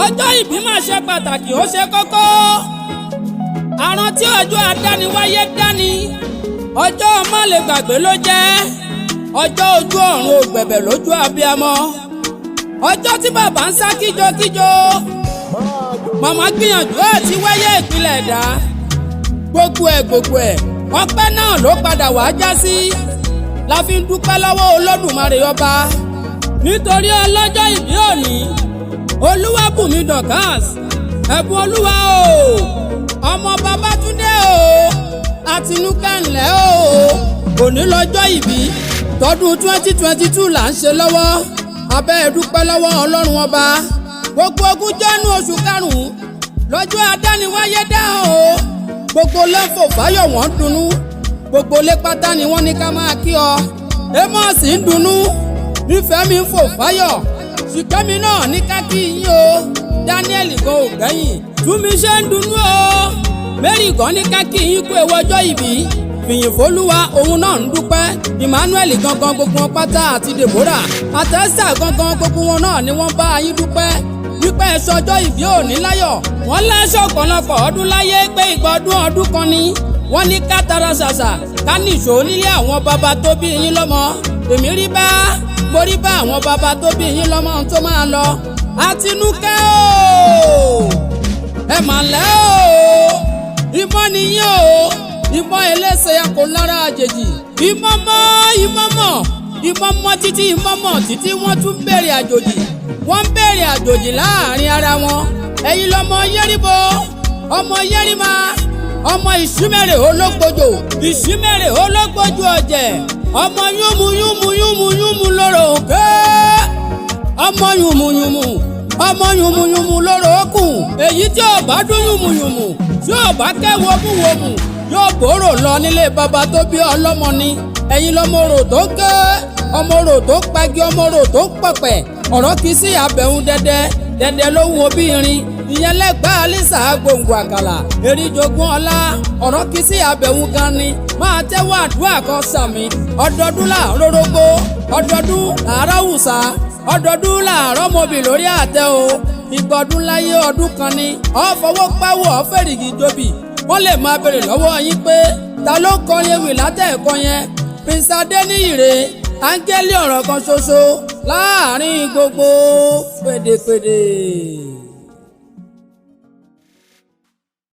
ọjọ́ ìbí máa ṣe pàtàkì ó ṣe kókó. àrántí ọjọ́ adániwáyé dání ọjọ́ má lè gbàgbé ló jẹ́. ọjọ́ ojú ọ̀run ò gbẹ̀bẹ̀ lójú abiyamọ. ọjọ́ tí bàbá ń sá kíjokíjo. màmá gbìyànjú àti wáyé ìpìlẹ̀ ẹ̀dá. gbogbo ẹ̀ ọpẹ́ náà ló padà wá já sí. la fi ń dúpẹ́ lọ́wọ́ Olódùmarè ọba. nítorí ọlọ́jọ́ ìbí òní Olúwabùnmi Dorcas ẹ̀bùn olúwa o ọmọ Babátúndé o Àtinúkẹ́ ńlẹ́ o. òní lọ́jọ́ ìbí tọdún 2022 là ń ṣe lọ́wọ́. abẹ́ ẹ̀dúpẹ́ lọ́wọ́ Ọlọ́run ọba. gbogbo ogún jẹ́nu oṣù karùn-ún lọ́jọ́ adániwáyé dá o. gbogbo lẹ́fọ̀ fáyọ̀ wọ́n ń dunnú. gbogbo lé pátá ni wọ́n ní ká máa kí ọ. Amos ń dunnú. nífẹ̀ẹ́ mi ń fò fáyọ̀. ṣìkẹ́mi náà ní ká kí yín o. Daniel gan ò gbẹ̀yìn. túnmí ṣe ń dunnú o. Mary gan ní ká kí yín kú ewu ọjọ́ ìbí. fìyìn fólúwa òun náà ń dúpẹ́. Emmanuel gangan gbogbo wọn pátá àti Deborah àtẹ́sà gangan gbogbo wọn náà ni wọ́n bá yín dúpẹ́. wípé ẹ̀ṣọ́jọ́ ìbí òní láyọ̀. wọ́n láṣọ ọ̀pọ̀lọpọ̀ ọdún láyé pé ìgbà ọdún kan ni. wọ́n ní ká tara ṣàṣà ká nìṣó nílé àwọn baba tó bí yín lọ́mọ. èmi rí bá borí bá àwọn baba tó bí yín lọ́mọ tó máa lọ. Àtinúkẹ́ o ẹ mà lẹ́ o. ìmọ̀ nìyí o ìmọ̀ ẹlẹ́sẹ̀ kò lára àjèjì. ìmọ̀mọ̀ títí wọ́n tún bẹ̀rẹ̀ àjòjì. wọ́n ń bẹ̀rẹ̀ àjòjì láàrin ara wọn. ẹ̀yin lọmọ Yẹ́rìbó ọmọ Yẹ́rìmá ọmọ Ìṣímẹ̀rẹ̀ ológbòjò ọ̀jẹ̀ ọmọ yúmuyúmu lóró òkè ọmọ yúmuyúmu lóró òkun. èyí tí ò bá dún yúmuyúmu tí ò bá kẹ́ wọ́mùwọ́mù yóò bòrò lọ nílé baba tó bí ọlọ́mọ ni. ẹ̀yin lọmọ orò tó ké ọmọ orò tó pagi ọmọ orò tó pọ̀pẹ̀. ọ̀rọ̀ kìí sí abẹ̀hún dẹ́dẹ́ ló ń wo bí irin. ìyẹn lẹ́gbàá alisa gbòǹgbò àkàlà eríjogún ọlá. ọ̀rọ̀ kìí sí abẹ̀hún gan ni. máa tẹ́wọ́ àdúrà kan sàmì. ọdọọdún làárọ̀ rógbó ọdọọdún làárọ̀ wùsà ọdọọdún làárọ̀ mọ́bì lórí àtẹ o. ìgbọ̀dún láyé ọdún kan ni. ọ̀fọwọ́ pẹ́wọ́ ọ̀fẹ́rìgì jóbi. wọ́n lè máa béèrè lọ́wọ́ yín pé ta ló kọrin ewì látẹ̀ẹ̀kọ́ yẹn. Prince Adéníyìrè áńgẹ́lì ọ̀rọ̀ kan ṣoṣo láàrin gbogbo pèdèpèdè.